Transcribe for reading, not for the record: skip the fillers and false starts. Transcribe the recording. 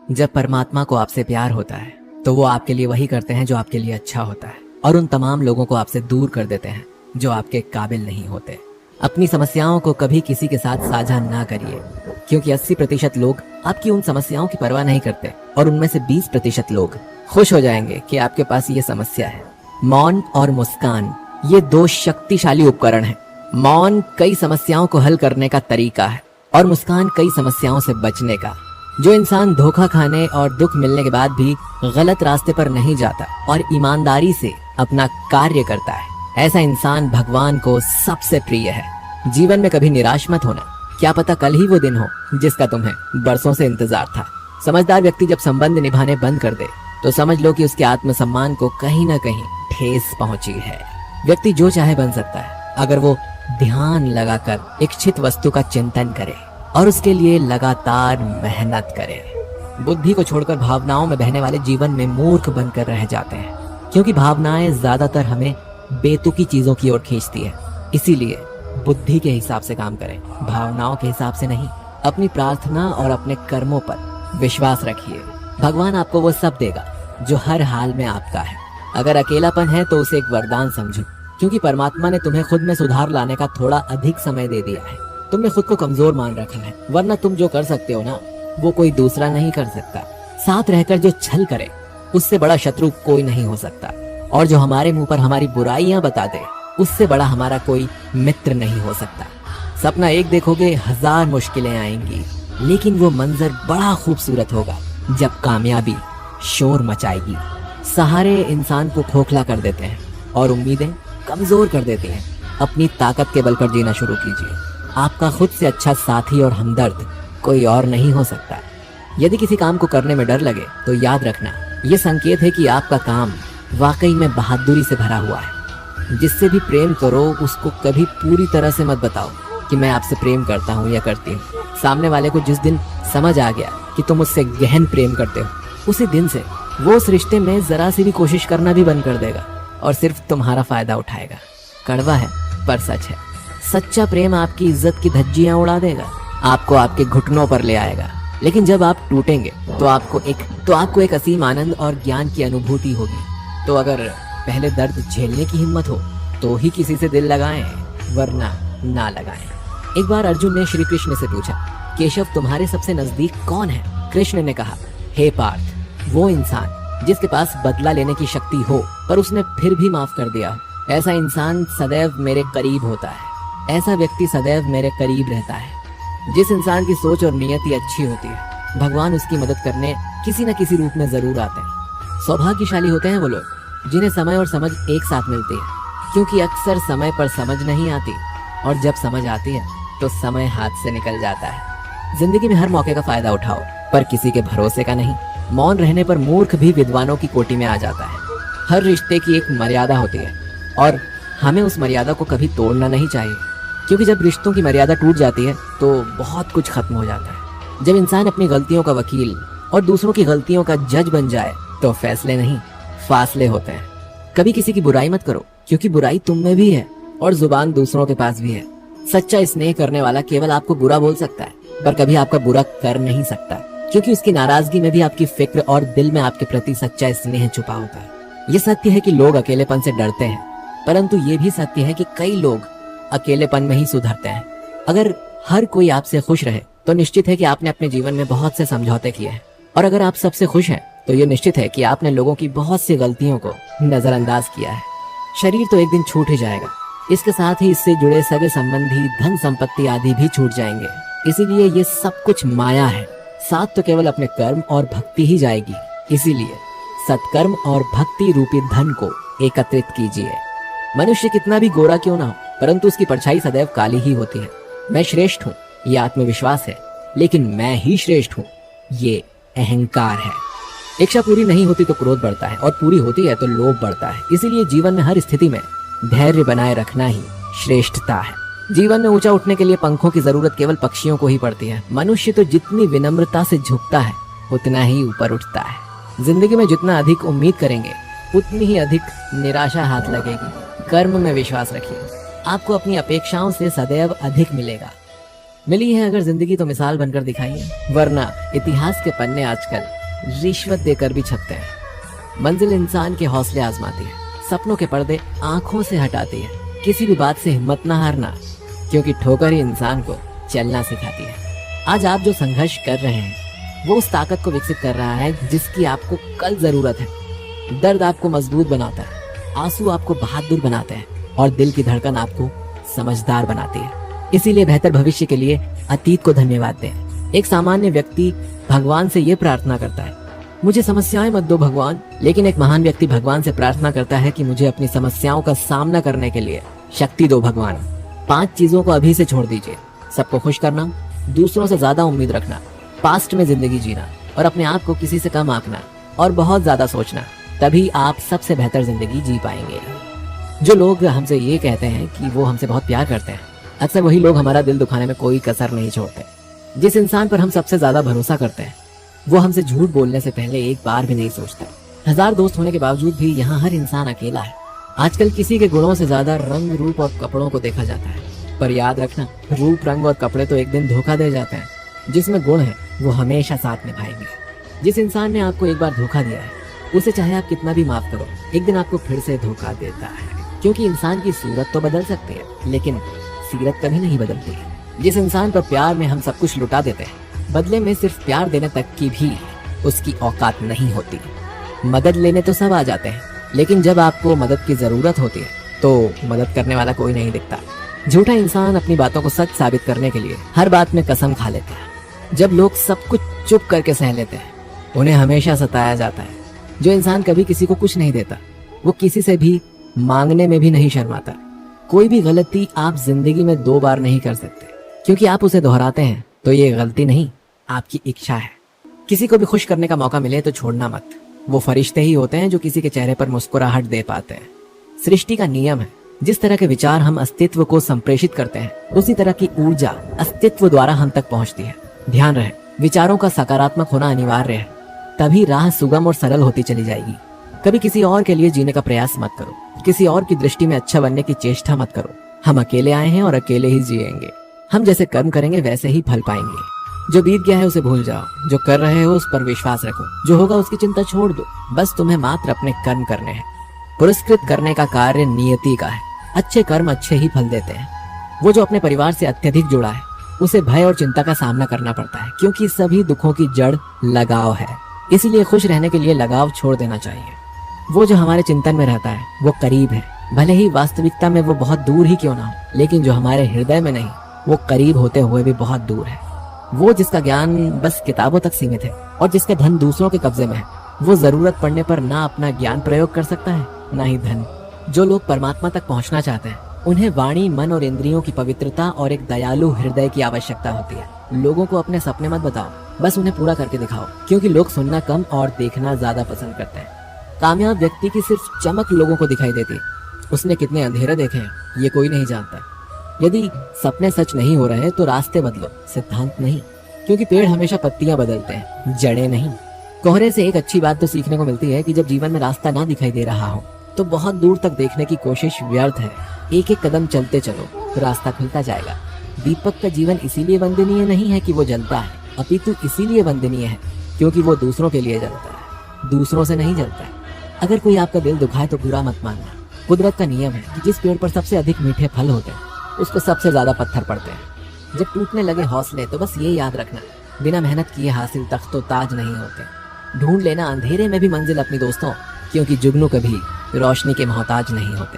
जब परमात्मा को आपसे प्यार होता है तो वो आपके लिए वही करते हैं जो आपके लिए अच्छा होता है, और उन तमाम लोगों को आपसे दूर कर देते हैं जो आपके काबिल नहीं होते। अपनी समस्याओं को कभी किसी के साथ साझा ना करिए, क्योंकि 80% लोग आपकी उन समस्याओं की परवाह नहीं करते और उनमें से 20% लोग खुश हो जाएंगे कि आपके पास ये समस्या है। मौन और मुस्कान, ये दो शक्तिशाली उपकरण हैं। मौन कई समस्याओं को हल करने का तरीका है और मुस्कान कई समस्याओं से बचने का। जो इंसान धोखा खाने और दुख मिलने के बाद भी गलत रास्ते पर नहीं जाता और ईमानदारी से अपना कार्य करता है, ऐसा इंसान भगवान को सबसे प्रिय है। जीवन में कभी निराश मत होना, क्या पता कल ही वो दिन हो जिसका तुम्हें बरसों से इंतजार था। समझदार व्यक्ति जब संबंध निभाने बंद कर दे तो समझ लो कि उसके आत्मसम्मान को कहीं ना कहीं ठेस पहुंची है। व्यक्ति जो चाहे बन सकता है अगर वो ध्यान लगाकर इच्छित वस्तु का चिंतन करे और उसके लिए लगातार मेहनत करे। बुद्धि को छोड़कर भावनाओं में बहने वाले जीवन में मूर्ख बनकर रह जाते हैं, क्योंकि भावनाएं ज्यादातर हमें बेतुकी चीजों की ओर खींचती है। इसीलिए बुद्धि के हिसाब से काम करें, भावनाओं के हिसाब से नहीं। अपनी प्रार्थना और अपने कर्मों पर विश्वास रखिए। भगवान आपको वो सब देगा जो हर हाल में आपका है। अगर अकेलापन है तो उसे एक वरदान समझो, क्योंकि परमात्मा ने तुम्हें खुद में सुधार लाने का थोड़ा अधिक समय दे दिया है। तुमने खुद को कमजोर मान रखा है, वरना तुम जो कर सकते हो ना, वो कोई दूसरा नहीं कर सकता। साथ रहकर जो छल करे उससे बड़ा शत्रु कोई नहीं हो सकता, और जो हमारे मुंह पर हमारी बुराइयां बता दे उससे बड़ा हमारा कोई मित्र नहीं हो सकता। सपना एक देखोगे, 1000 मुश्किलें आएंगी, लेकिन वो मंजर बड़ा खूबसूरत होगा जब कामयाबी शोर मचाएगी। सहारे इंसान को खोखला कर देते हैं और उम्मीदें कमजोर कर देती हैं। अपनी ताकत के बल पर जीना शुरू कीजिए। आपका खुद से अच्छा साथी और हमदर्द कोई और नहीं हो सकता। यदि किसी काम को करने में डर लगे तो याद रखना, ये संकेत है कि आपका काम वाकई में बहादुरी से भरा हुआ है। जिससे भी प्रेम करो उसको कभी पूरी तरह से मत बताओ कि मैं आपसे प्रेम करता हूँ या करती हूँ। सामने वाले को जिस दिन समझ आ गया कि तुम उससे गहन प्रेम करते हो, उसी दिन से वो उस रिश्ते में जरा सी भी कोशिश करना भी बंद कर देगा और सिर्फ तुम्हारा फायदा उठाएगा। कड़वा है पर सच है। सच्चा प्रेम आपकी इज्जत की धज्जियां उड़ा देगा, आपको आपके घुटनों पर ले आएगा। लेकिन जब आप टूटेंगे तो आपको एक असीम आनंद और ज्ञान की अनुभूति होगी। तो अगर पहले दर्द झेलने की हिम्मत हो तो ही किसी से दिल लगाएं, वरना ना लगाएं। एक बार अर्जुन ने श्री कृष्ण से पूछा, केशव तुम्हारे सबसे नजदीक कौन है? कृष्ण ने कहा, हे पार्थ, वो इंसान जिसके पास बदला लेने की शक्ति हो पर उसने फिर भी माफ कर दिया। ऐसा इंसान सदैव मेरे करीब होता है। ऐसा व्यक्ति सदैव मेरे करीब रहता है। जिस इंसान की सोच और नियति अच्छी होती है, भगवान उसकी मदद करने किसी न किसी रूप में जरूर आते हैं। सौभाग्यशाली होते हैं वो लोग जिन्हें समय और समझ एक साथ मिलती है, क्योंकि अक्सर समय पर समझ नहीं आती और जब समझ आती है तो समय हाथ से निकल जाता है। जिंदगी में हर मौके का फायदा उठाओ, पर किसी के भरोसे का नहीं। मौन रहने पर मूर्ख भी विद्वानों की कोटि में आ जाता है। हर रिश्ते की एक मर्यादा होती है और हमें उस मर्यादा को कभी तोड़ना नहीं चाहिए, क्योंकि जब रिश्तों की मर्यादा टूट जाती है तो बहुत कुछ खत्म हो जाता है। जब इंसान अपनी गलतियों का वकील और दूसरों की गलतियों का जज बन जाए तो फैसले नहीं, फासले होते हैं। कभी किसी की बुराई मत करो, क्योंकि बुराई तुम में भी है और जुबान दूसरों के पास भी है। सच्चा स्नेह करने वाला केवल आपको बुरा बोल सकता है, पर कभी आपका बुरा कर नहीं सकता, क्योंकि उसकी नाराजगी में भी आपकी फिक्र और दिल में आपके प्रति सच्चा स्नेह छुपा होता है। ये सत्य है कि लोग अकेलेपन से डरते हैं, परंतु ये भी सत्य है कि कई लोग अकेलेपन में ही सुधरते हैं। अगर हर कोई आपसे खुश रहे तो निश्चित है कि आपने अपने जीवन में बहुत से समझौते किए हैं, और अगर आप सबसे खुश हैं तो ये निश्चित है कि आपने लोगों की बहुत सी गलतियों को नजरअंदाज किया है। शरीर तो एक दिन छूट ही जाएगा, इसके साथ ही इससे जुड़े सगे संबंधी, धन संपत्ति आदि भी छूट जाएंगे। इसीलिए ये सब कुछ माया है, साथ तो केवल अपने कर्म और भक्ति ही जाएगी। इसीलिए सत्कर्म और भक्ति रूपी धन को एकत्रित कीजिए। मनुष्य कितना भी गोरा क्यों ना हो, परंतु उसकी परछाई सदैव काली ही होती है। मैं श्रेष्ठ हूँ ये आत्मविश्वास है, लेकिन मैं ही श्रेष्ठ हूँ ये अहंकार है। इच्छा पूरी नहीं होती तो क्रोध बढ़ता है, और पूरी होती है तो लोभ बढ़ता है। इसीलिए जीवन में हर स्थिति में धैर्य बनाए रखना ही श्रेष्ठता है। जीवन में ऊंचा उठने के लिए पंखों की जरूरत केवल पक्षियों को ही पड़ती है। मनुष्य तो जितनी विनम्रता से झुकता है उतना ही ऊपर उठता है। जिंदगी में जितना अधिक उम्मीद करेंगे उतनी ही अधिक निराशा हाथ लगेगी। कर्म में विश्वास रखिए, आपको अपनी अपेक्षाओं से सदैव अधिक मिलेगा। मिली है अगर जिंदगी तो मिसाल बनकर दिखाइए, वरना इतिहास के पन्ने आजकल रिश्वत देकर भी छपते हैं। मंजिल इंसान के हौसले आजमाती है, सपनों के पर्दे आंखों से हटाती है। किसी भी बात से हिम्मत ना हारना, क्योंकि ठोकर ही इंसान को चलना सिखाती है। आज आप जो संघर्ष कर रहे हैं वो उस ताकत को विकसित कर रहा है जिसकी आपको कल जरूरत है। दर्द आपको मजबूत बनाता है, आंसू आपको बहादुर बनाते हैं और दिल की धड़कन आपको समझदार बनाती है। इसीलिए बेहतर भविष्य के लिए अतीत को धन्यवाद दें। एक सामान्य व्यक्ति भगवान से ये प्रार्थना करता है, मुझे समस्याएं मत दो भगवान। लेकिन एक महान व्यक्ति भगवान से प्रार्थना करता है कि मुझे अपनी समस्याओं का सामना करने के लिए शक्ति दो भगवान। 5 चीजों को अभी से छोड़ दीजिए। सबको खुश करना, दूसरों से ज्यादा उम्मीद रखना, पास्ट में जिंदगी जीना और अपने आप को किसी से कम आंकना और बहुत ज्यादा सोचना। तभी आप सबसे बेहतर जिंदगी जी पाएंगे। जो लोग हमसे ये कहते हैं कि वो हमसे बहुत प्यार करते हैं, अक्सर वही लोग हमारा दिल दुखाने में कोई कसर नहीं छोड़ते। जिस इंसान पर हम सबसे ज्यादा भरोसा करते हैं वो हमसे झूठ बोलने से पहले एक बार भी नहीं सोचता। 1000 दोस्त होने के बावजूद भी यहाँ हर इंसान अकेला है। आजकल किसी के गुणों से ज्यादा रंग, रूप और कपड़ों को देखा जाता है, पर याद रखना, रूप, रंग और कपड़े तो एक दिन धोखा दे जाते हैं। जिसमें गुण है वो हमेशा साथ निभाएंगे। जिस इंसान ने आपको एक बार धोखा दिया है उसे चाहे आप कितना भी माफ करो, एक दिन आपको फिर से धोखा देता है। क्योंकि इंसान की सूरत तो बदल सकती है लेकिन सीरत कभी नहीं बदलती है। जिस इंसान पर प्यार में हम सब कुछ लुटा देते हैं, बदले में सिर्फ प्यार देने तक की भी उसकी औकात नहीं होती। मदद लेने तो सब आ जाते हैं, लेकिन जब आपको मदद की जरूरत होती है तो मदद करने वाला कोई नहीं दिखता। झूठा इंसान अपनी बातों को सच साबित करने के लिए हर बात में कसम खा लेता है। जब लोग सब कुछ चुप करके सह लेते हैं उन्हें हमेशा सताया जाता है। जो इंसान कभी किसी को कुछ नहीं देता वो किसी से भी मांगने में भी नहीं शर्माता। कोई भी गलती आप जिंदगी में 2 बार नहीं कर सकते, क्योंकि आप उसे दोहराते हैं तो ये गलती नहीं, आपकी इच्छा है। किसी को भी खुश करने का मौका मिले तो छोड़ना मत। वो फरिश्ते ही होते हैं जो किसी के चेहरे पर मुस्कुराहट दे पाते हैं। सृष्टि का नियम है, जिस तरह के विचार हम अस्तित्व को संप्रेषित करते हैं उसी तरह की ऊर्जा अस्तित्व द्वारा हम तक पहुंचती है। ध्यान रहे, विचारों का सकारात्मक होना अनिवार्य है, तभी राह सुगम और सरल होती चली जाएगी। कभी किसी और के लिए जीने का प्रयास मत करो, किसी और की दृष्टि में अच्छा बनने की चेष्टा मत करो। हम अकेले आए हैं और अकेले ही जिएंगे। हम जैसे कर्म करेंगे वैसे ही फल पाएंगे। जो बीत गया है उसे भूल जाओ, जो कर रहे हो उस पर विश्वास रखो, जो होगा उसकी चिंता छोड़ दो। बस तुम्हें मात्र अपने कर्म करने हैं। पुरस्कृत करने का कार्य नियति का है। अच्छे कर्म अच्छे ही फल देते हैं। वो जो अपने परिवार से अत्यधिक जुड़ा है उसे भय और चिंता का सामना करना पड़ता है, क्योंकि सभी दुखों की जड़ लगाव है। इसीलिए खुश रहने के लिए लगाव छोड़ देना चाहिए। वो जो हमारे चिंतन में रहता है वो करीब है, भले ही वास्तविकता में वो बहुत दूर ही क्यों ना हो, लेकिन जो हमारे हृदय में नहीं वो करीब होते हुए भी बहुत दूर है। वो जिसका ज्ञान बस किताबों तक सीमित है और जिसका धन दूसरों के कब्जे में है, वो जरूरत पड़ने पर ना अपना ज्ञान प्रयोग कर सकता है ना ही धन। जो लोग परमात्मा तक पहुंचना चाहते हैं उन्हें वाणी, मन और इंद्रियों की पवित्रता और एक दयालु हृदय की आवश्यकता होती है। लोगों को अपने सपने मत बताओ, बस उन्हें पूरा करके दिखाओ, क्योंकि लोग सुनना कम और देखना ज्यादा पसंद करते हैं। कामयाब व्यक्ति की सिर्फ चमक लोगों को दिखाई देती, उसने कितने अंधेरे देखे हैं ये कोई नहीं जानता। यदि सपने सच नहीं हो रहे तो रास्ते बदलो, सिद्धांत नहीं, क्योंकि पेड़ हमेशा पत्तियां बदलते हैं, जड़ें नहीं। कोहरे से एक अच्छी बात तो सीखने को मिलती है कि जब जीवन में रास्ता ना दिखाई दे रहा हो तो बहुत दूर तक देखने की कोशिश व्यर्थ है। एक एक कदम चलते चलो, रास्ता खुलता जाएगा। दीपक का जीवन इसीलिए वंदनीय नहीं है कि वो जलता है, अपितु इसीलिए वंदनीय है क्योंकि वो दूसरों के लिए जलता है, दूसरों से नहीं जलता है। अगर कोई आपका दिल दुखाए तो बुरा मत मानना। कुदरत का नियम है कि जिस पेड़ पर सबसे अधिक मीठे फल होते हैं उस पर सबसे ज्यादा पत्थर पड़ते हैं। जब टूटने लगे हौसले तो बस ये याद रखना, बिना मेहनत किए हासिल तख्तो ताज नहीं होते। ढूंढ लेना अंधेरे में भी मंजिल अपनी दोस्तों, क्योंकि जुगनू कभी रोशनी के मोहताज नहीं होते।